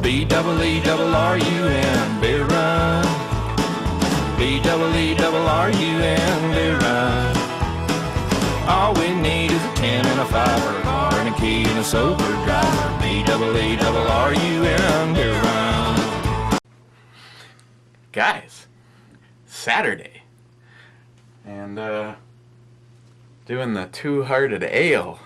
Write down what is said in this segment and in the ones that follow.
BEERUN, beer run. BEERUN, beer run. All we need is a can and a fiver, a car and a key and a sober driver. BEERUN, beer run. Guys, Saturday, and doing the Two-Hearted Ale.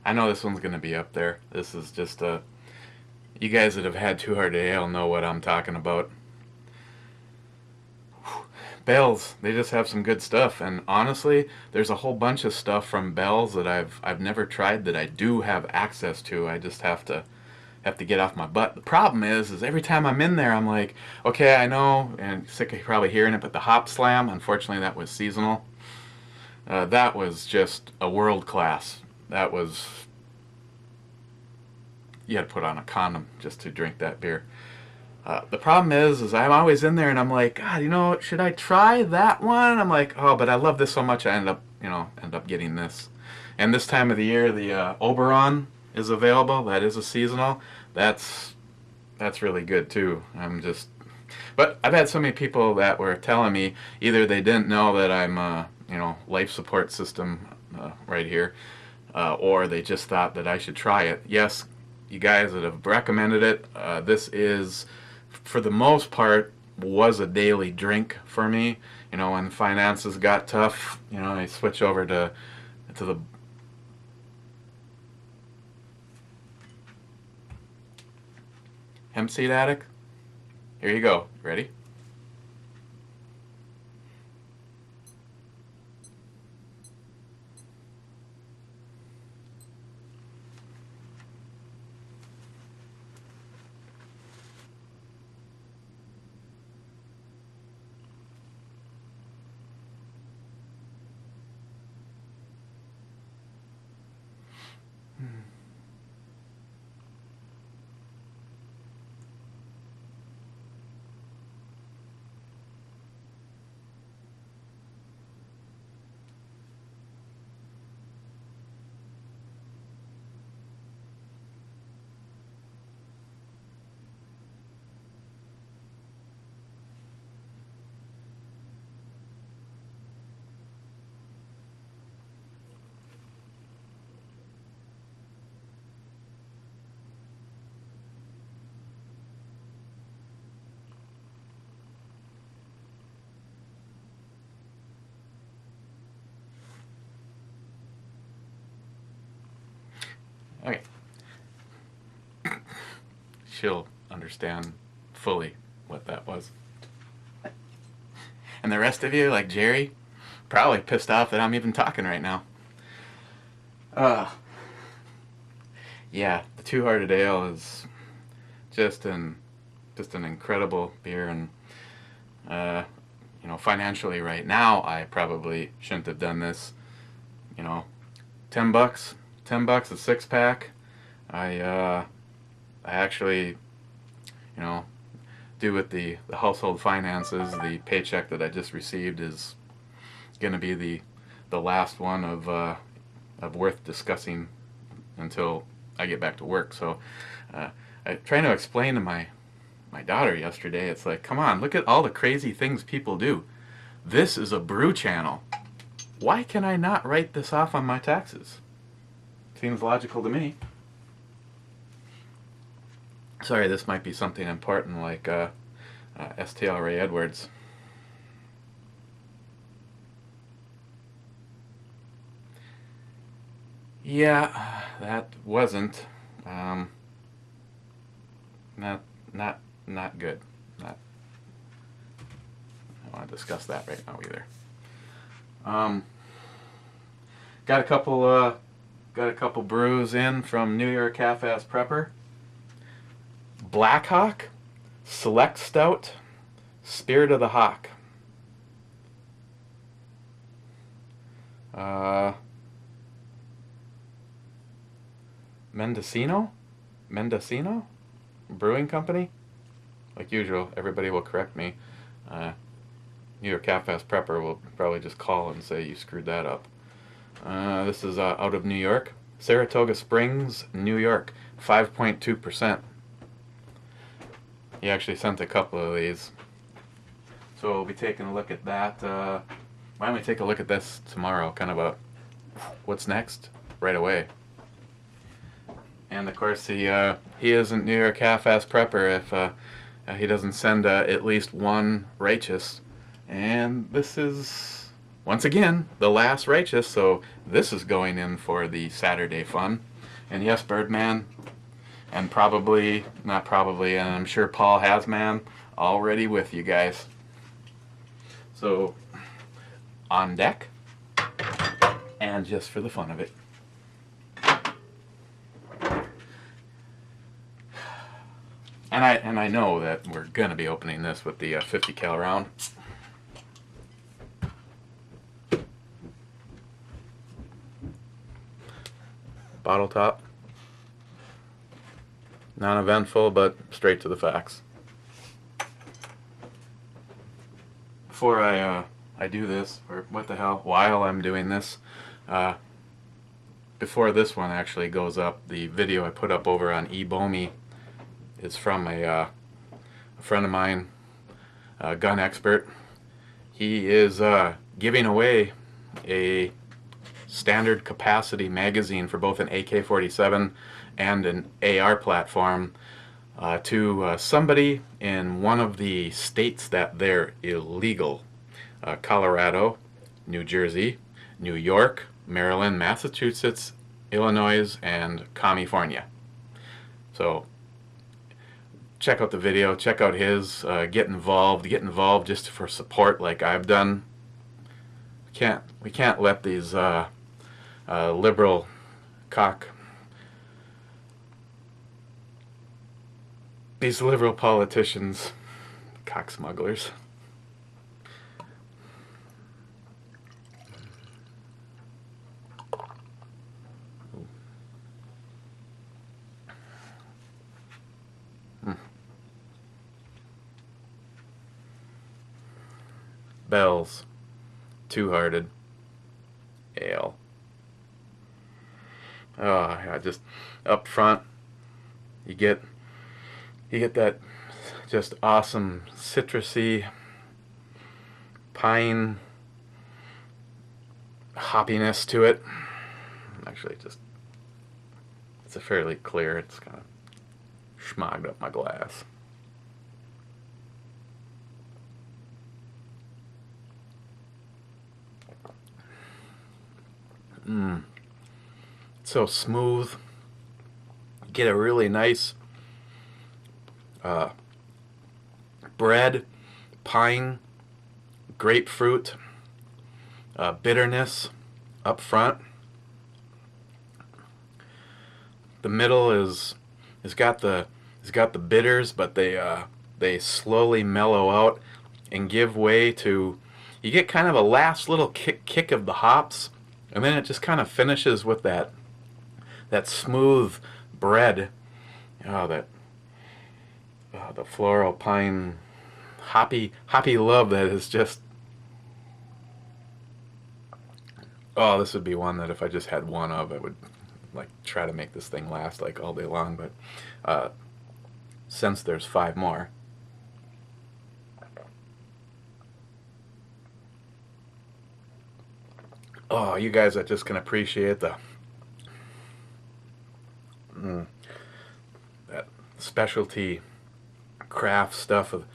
I know this one's going to be up there. This is just you guys that have had Two-Hearted Ale know what I'm talking about. Bell's, they just have some good stuff, and honestly, there's a whole bunch of stuff from Bell's that I've never tried that I do have access to. I just have to get off my butt. The problem is every time I'm in there, I'm like, okay, I know, and sick of probably hearing it, but the Hop Slam, unfortunately, that was seasonal. That was just a world class. That was, you had to put on a condom just to drink that beer. The problem is I'm always in there and I'm like, God, you know, should I try that one? I'm like, oh, but I love this so much, I end up getting this. And this time of the year, the Oberon is available. That is a seasonal. That's really good too. But I've had so many people that were telling me either they didn't know that I'm life support system right here, or they just thought that I should try it. Yes, you guys that have recommended it, this is, for the most part, was a daily drink for me. You know, when finances got tough, I switch over to the hemp seed addict. Here you go. Ready? Okay. She'll understand fully what that was. And the rest of you, like Jerry, probably pissed off that I'm even talking right now. Yeah, the Two-Hearted Ale is just an incredible beer, and financially right now I probably shouldn't have done this. $10, $10 a six pack. I actually, do with the household finances. The paycheck that I just received is going to be the last one of worth discussing until I get back to work. So I trying to explain to my daughter yesterday, it's like, come on, look at all the crazy things people do. This is a brew channel. Why can I not write this off on my taxes? Seems logical to me. Sorry, this might be something important like STL Ray Edwards. Yeah, that wasn't not good. I don't want to discuss that right now either. Got a couple brews in from New York Half-Ass Prepper. Black Hawk, Select Stout, Spirit of the Hawk. Mendocino Brewing Company. Like usual, everybody will correct me. New York Half-Ass Prepper will probably just call and say you screwed that up. This is out of New York. Saratoga Springs, New York, 5.2%. He actually sent a couple of these. So we'll be taking a look at that. Why don't we take a look at this tomorrow? Kind of a what's next right away. And of course, he isn't New York half-ass prepper if he doesn't send at least one righteous. And this is, once again, the last righteous, so this is going in for the Saturday fun. And yes, Birdman, and probably, not probably, and I'm sure Paul Hasman, already with you guys. So, on deck, and just for the fun of it. And I know that we're gonna be opening this with the 50 cal round. Bottle top. Non-eventful, but straight to the facts. Before I do this, or what the hell, while I'm doing this, before this one actually goes up, the video I put up over on eBomi is from a friend of mine, a gun expert. He is giving away a standard capacity magazine for both an AK-47 and an AR platform to somebody in one of the states that they're illegal. Colorado, New Jersey, New York, Maryland, Massachusetts, Illinois, and California. So check out the video, check out his, get involved just for support like I've done. We can't let these liberal these liberal politicians, cock smugglers. Bell's Two-Hearted Ale. Oh, yeah, just up front, you get that just awesome citrusy pine hoppiness to it. Actually, it's a fairly clear. It's kind of schmogged up my glass. So smooth. Get a really nice bread, pine, grapefruit, bitterness up front. The middle is got the bitters, but they slowly mellow out and give way to, you get kind of a last little kick of the hops, and then it just kind of finishes with that smooth bread. The floral pine hoppy love that is just, this would be one that if I just had one of, I would like try to make this thing last like all day long, but since there's 5 more, you guys are just gonna appreciate that specialty craft stuff of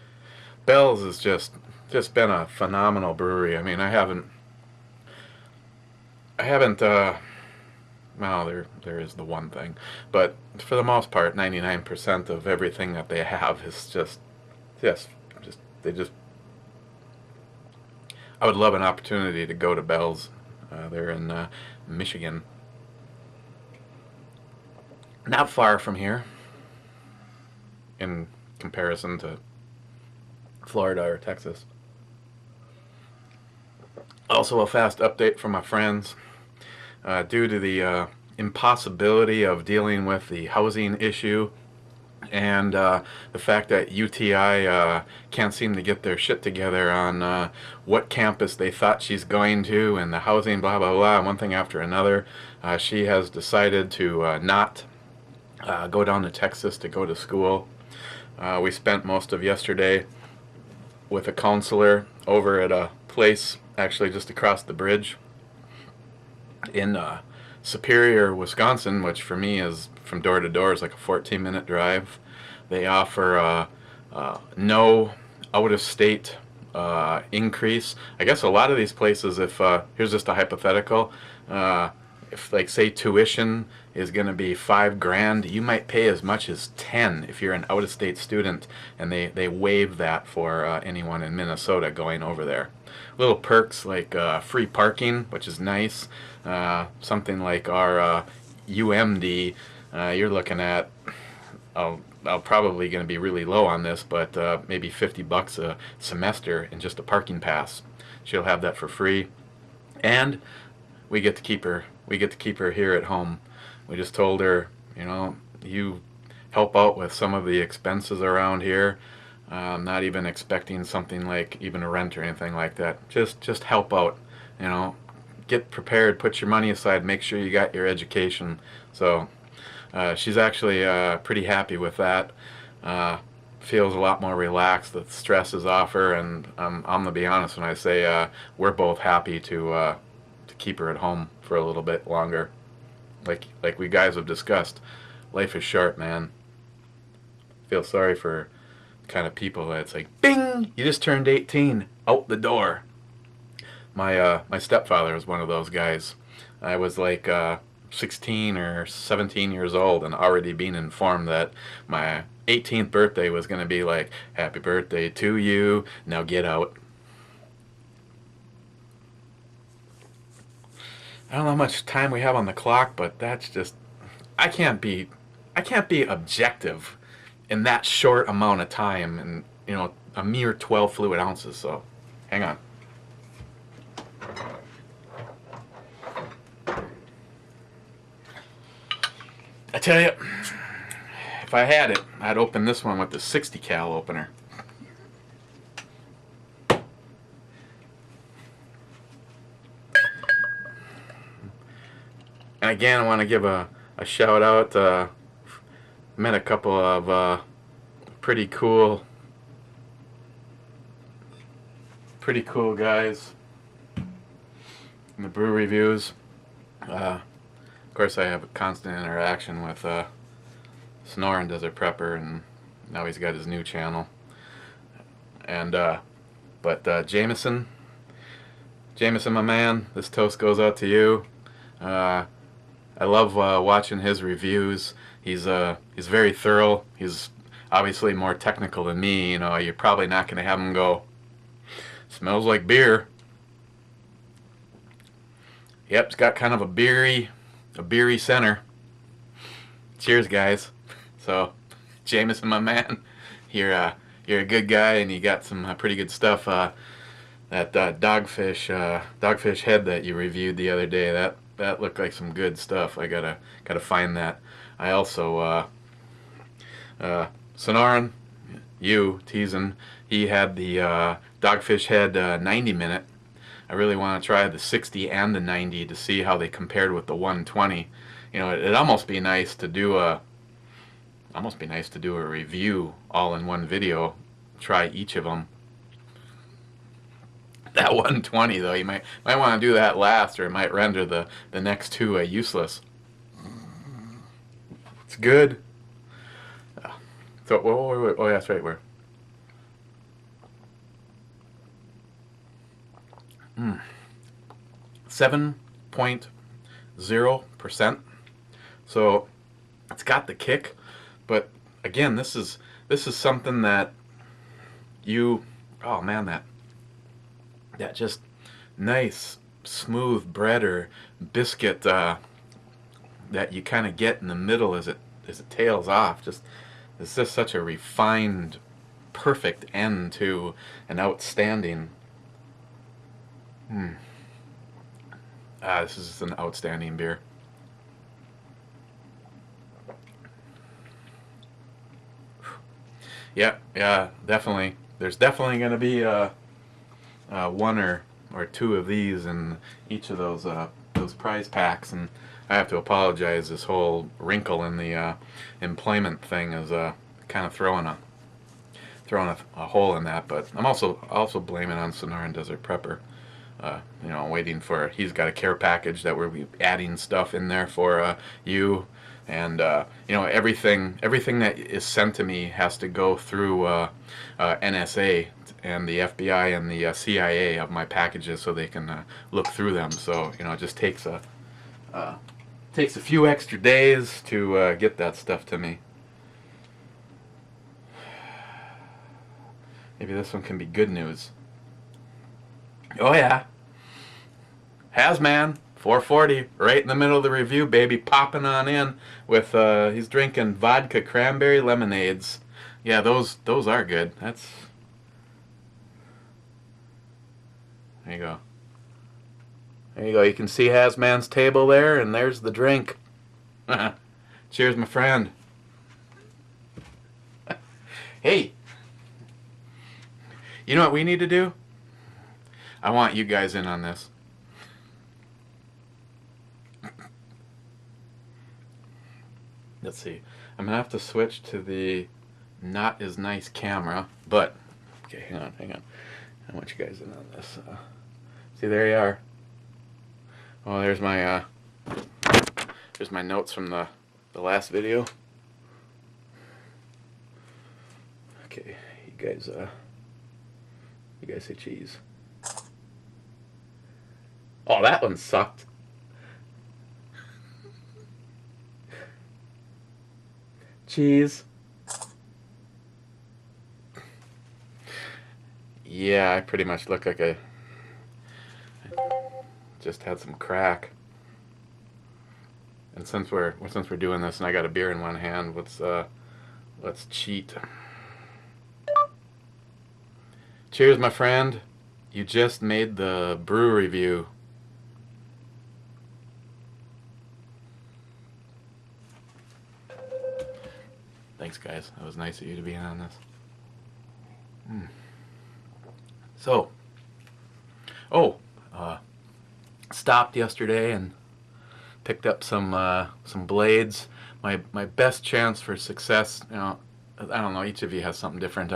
Bell's. Has just been a phenomenal brewery. I mean, I haven't well, there is the one thing, but for the most part 99% of everything that they have is just I would love an opportunity to go to Bell's. They're in Michigan, not far from here in comparison to Florida or Texas. Also, a fast update from my friends. Due to the impossibility of dealing with the housing issue and the fact that UTI can't seem to get their shit together on what campus they thought she's going to and the housing, blah, blah, blah, one thing after another, She has decided to not go down to Texas to go to school. We spent most of yesterday with a counselor over at a place actually just across the bridge in Superior, Wisconsin, which for me is from door to door is like a 14-minute drive. They offer no out-of-state increase. I guess a lot of these places, if here's just a hypothetical, if like say tuition is going to be $5,000, you might pay as much as 10 if you're an out-of-state student, and they waive that for anyone in Minnesota going over there. Little perks like free parking, which is nice. Something like our UMD, you're looking at, I'll probably going to be really low on this, but maybe $50 a semester in just a parking pass. She'll have that for free, and we get to keep her. We get to keep her here at home. We just told her, you know, you help out with some of the expenses around here. Not even expecting something like even a rent or anything like that. Just help out. You know, get prepared. Put your money aside. Make sure you got your education. So she's actually pretty happy with that. Feels a lot more relaxed. The stress is off her, and I'm gonna be honest when I say we're both happy to keep her at home for a little bit longer. Like we guys have discussed, life is short, man. Feel sorry for kind of people that it's like, bing, you just turned 18, out the door. My stepfather was one of those guys. I was like 16 or 17 years old and already being informed that my 18th birthday was going to be like, happy birthday to you, now get out. I don't know how much time we have on the clock, but that's just, I can't be objective in that short amount of time, and you know, a mere 12 fluid ounces. So hang on. I tell you, if I had it, I'd open this one with the 60 cal opener. And again, I want to give a shout out. Met a couple of pretty cool guys in the brew reviews. Of course, I have a constant interaction with Snorin Desert Prepper, and now he's got his new channel. And but Jamison, my man, this toast goes out to you. I love watching his reviews. He's very thorough. He's obviously more technical than me. You know, you're probably not going to have him go, smells like beer. Yep, it's got kind of a beery center. Cheers, guys. So, Jamison, my man, you're a good guy, and you got some pretty good stuff. That dogfish head that you reviewed the other day, that looked like some good stuff. I gotta find that. I also Sonoran, you teasing, he had the dogfish head 90-minute. I really want to try the 60 and the 90 to see how they compared with the 120. You know, it'd almost be nice to do a review all in one video. Try each of them. That 120 though, you might want to do that last, or it might render the next two useless. It's good. So wait, oh yeah, that's right. Where? 7.0%. So it's got the kick, but again, this is something that oh man, that just nice smooth bread or biscuit that you kind of get in the middle as it tails off. It's just such a refined, perfect end to an outstanding. This is an outstanding beer. Yeah, definitely. There's definitely going to be one or two of these in each of those prize packs, and I have to apologize. This whole wrinkle in the employment thing is kind of throwing a hole in that. But I'm also blaming on Sonoran Desert Prepper. You know, waiting for, he's got a care package that we're adding stuff in there for you, and you know, everything that is sent to me has to go through NSA and the FBI and the CIA of my packages so they can look through them. So you know, it just takes a few extra days to get that stuff to me. Maybe this one can be good news. Oh yeah, Hasman 440 right in the middle of the review, baby, popping on in with he's drinking vodka cranberry lemonades. Yeah, those are good. That's, there you go. There you go. You can see Hasman's table there, and there's the drink. Cheers, my friend. Hey, you know what we need to do? I want you guys in on this. Let's see. I'm gonna have to switch to the not as nice camera, but okay, hang on. I want you guys in on this. See, there you are. Oh, there's my notes from the last video. Okay, you guys say cheese. Oh, that one sucked. Cheese. Yeah, I pretty much look like I just had some crack. And since we're doing this, and I got a beer in one hand, let's cheat. Cheers, my friend. You just made the brew review. Thanks, guys. That was nice of you to be in on this. So, stopped yesterday and picked up some blades. My best chance for success, you know, I don't know, each of you has something different.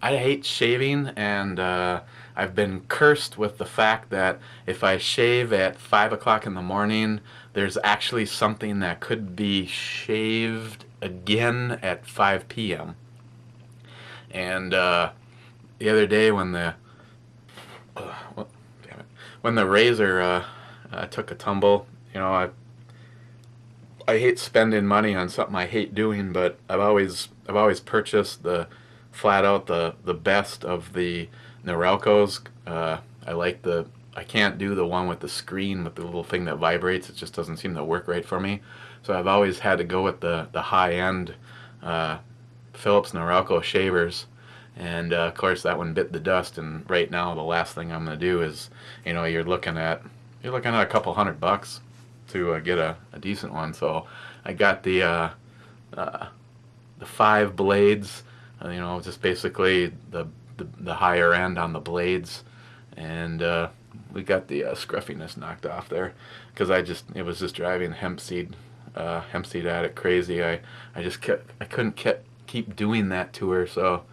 I hate shaving, and I've been cursed with the fact that if I shave at 5 o'clock in the morning, there's actually something that could be shaved again at 5 p.m. And the other day when the razor took a tumble, you know, I hate spending money on something I hate doing, but I've always purchased flat out the best of the Norelcos. I can't do the one with the screen with the little thing that vibrates. It just doesn't seem to work right for me. So I've always had to go with the high-end Philips Norelco shavers. And of course that one bit the dust, and right now the last thing I'm going to do is, you know, you're looking at a couple $100 to get a decent one. So I got the 5 blades, you know, just basically the higher end on the blades, and we got the scruffiness knocked off there because it was just driving hemp seed addict crazy. I couldn't keep doing that to her, so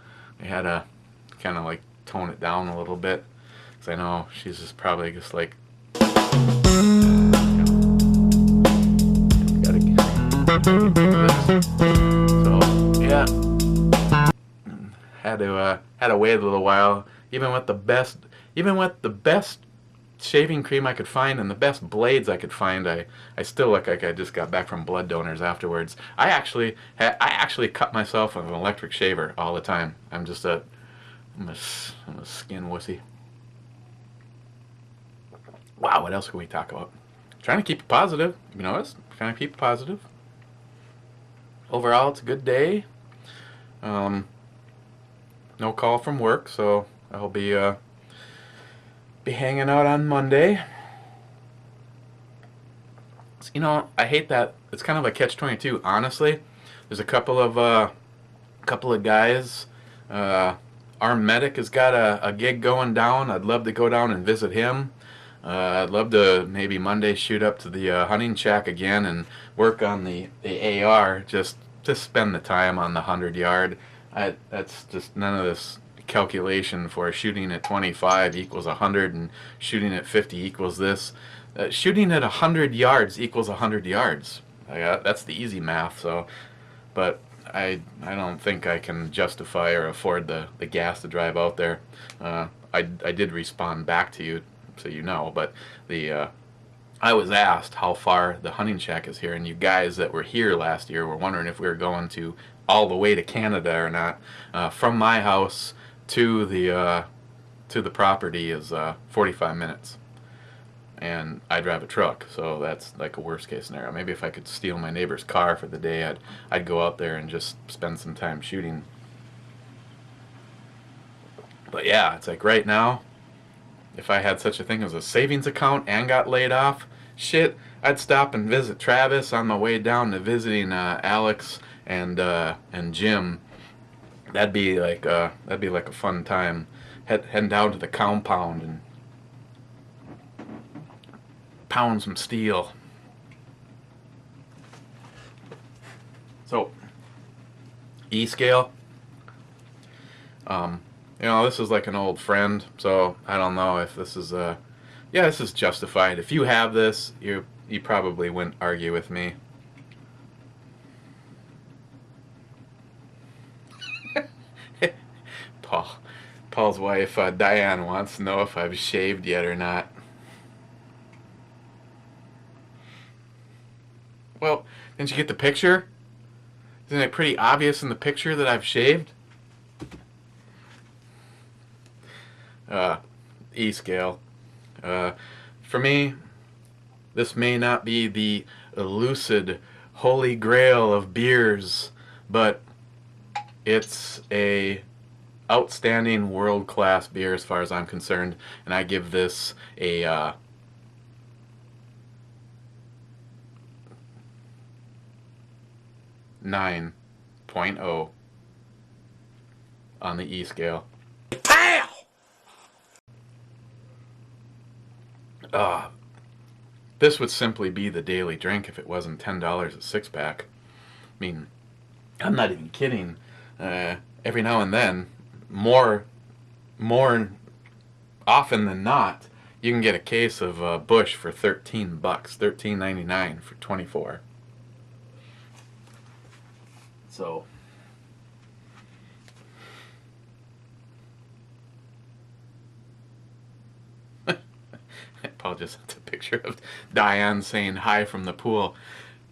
I had to kind of like tone it down a little bit, because I know she's just probably just like, gotta get this. So yeah, had to wait a little while. Even with the best shaving cream I could find and the best blades I could find, I still look like I just got back from blood donors afterwards. I actually cut myself with an electric shaver all the time. I'm a skin wussy. Wow, what else can we talk about? Trying to keep it positive. You notice? Trying to keep it positive. Overall, it's a good day. No call from work, so I'll be hanging out on Monday. You know, I hate that. It's kind of a catch-22. Honestly, there's a couple of guys. Our medic has got a gig going down. I'd love to go down and visit him. I'd love to maybe Monday shoot up to the hunting shack again and work on the AR, just to spend the time on the 100 yard. That's just none of this calculation for shooting at 25 equals 100 and shooting at 50 equals this. Shooting at 100 yards equals 100 yards. That's the easy math. So, but I don't think I can justify or afford the gas to drive out there. I did respond back to you, so you know, but I was asked how far the hunting shack is here, and you guys that were here last year were wondering if we were going to all the way to Canada or not. From my house to the property is 45 minutes, and I drive a truck, so that's like a worst case scenario. Maybe if I could steal my neighbor's car for the day, I'd go out there and just spend some time shooting. But yeah, it's like right now, if I had such a thing as a savings account and got laid off, shit, I'd stop and visit Travis on my way down to visiting Alex and Jim. That'd be like a fun time. Heading down to the compound and pound some steel. So, E-scale. This is like an old friend, so I don't know if this is this is justified. If you have this, you probably wouldn't argue with me. Paul's wife, Diane, wants to know if I've shaved yet or not. Well, didn't you get the picture? Isn't it pretty obvious in the picture that I've shaved? E-scale. For me, this may not be the elusive holy grail of beers, but it's a outstanding world-class beer as far as I'm concerned, and I give this a 9.0 on the E-scale. Pow! This would simply be the daily drink if it wasn't $10 a six-pack. I mean, I'm not even kidding. Every now and then, more often than not, you can get a case of Busch for $13, $13.99 for 24. So, Paul just sent a picture of Diane saying hi from the pool.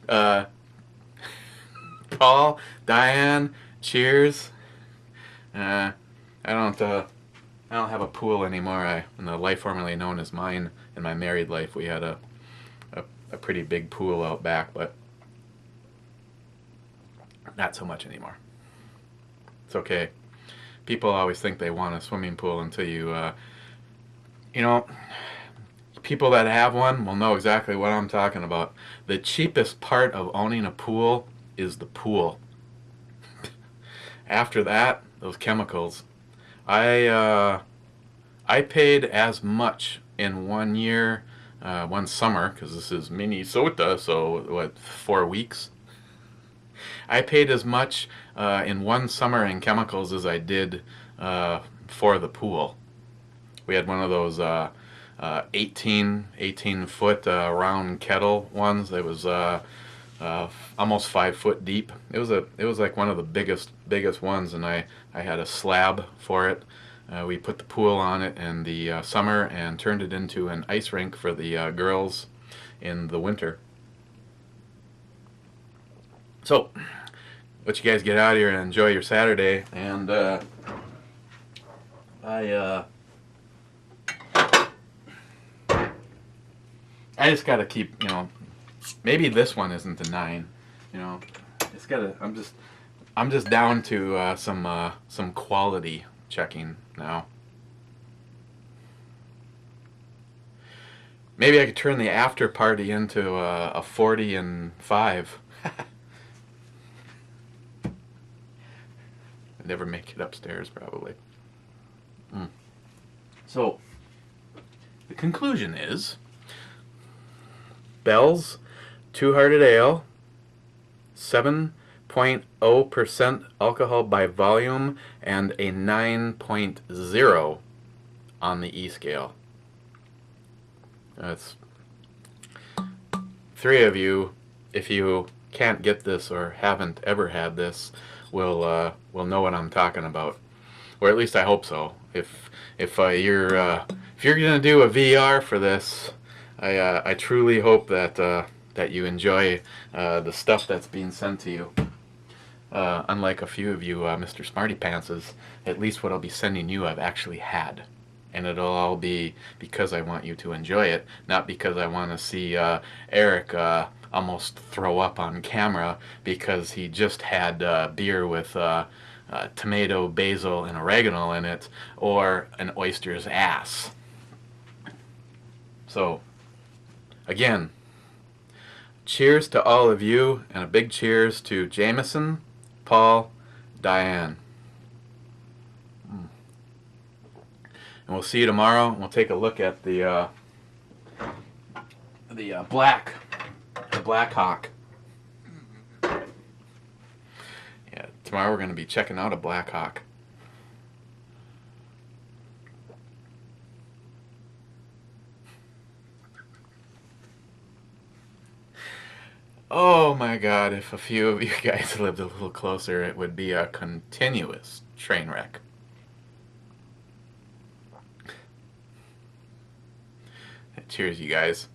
Paul, Diane, cheers. I don't have a pool anymore. In the life formerly known as mine, in my married life, we had a pretty big pool out back, but not so much anymore. It's okay. People always think they want a swimming pool until people that have one will know exactly what I'm talking about. The cheapest part of owning a pool is the pool. After that, those chemicals. I paid as much in 1 year, one summer, because this is Minnesota, so 4 weeks? I paid as much in one summer in chemicals as I did for the pool. We had one of those 18 foot round kettle ones. It was almost 5 foot deep. It was like one of the biggest ones, and I had a slab for it. We put the pool on it in the summer and turned it into an ice rink for the girls in the winter. So, let you guys get out of here and enjoy your Saturday. And I just gotta keep, maybe this one isn't a 9. It's gotta. I'm just down to some quality checking now. Maybe I could turn the after party into a 40 and 5. I'd never make it upstairs, probably. So, the conclusion is Bell's Two-Hearted Ale, 7.0% alcohol by volume, and a 9.0 on the E scale. That's three of you, if you can't get this or haven't ever had this, will know what I'm talking about, or at least I hope so. If you're gonna do a VR for this, I truly hope that you enjoy the stuff that's being sent to you. Unlike a few of you, Mr. Smarty Pantses, at least what I'll be sending you I've actually had. And it'll all be because I want you to enjoy it, not because I want to see Eric almost throw up on camera because he just had beer with tomato, basil, and oregano in it, or an oyster's ass. So, again, cheers to all of you, and a big cheers to Jamison, Paul, Diane. And we'll see you tomorrow, and we'll take a look at the Black Hawk. Yeah, tomorrow we're going to be checking out a Black Hawk. Oh my God, if a few of you guys lived a little closer, it would be a continuous train wreck. Cheers, you guys.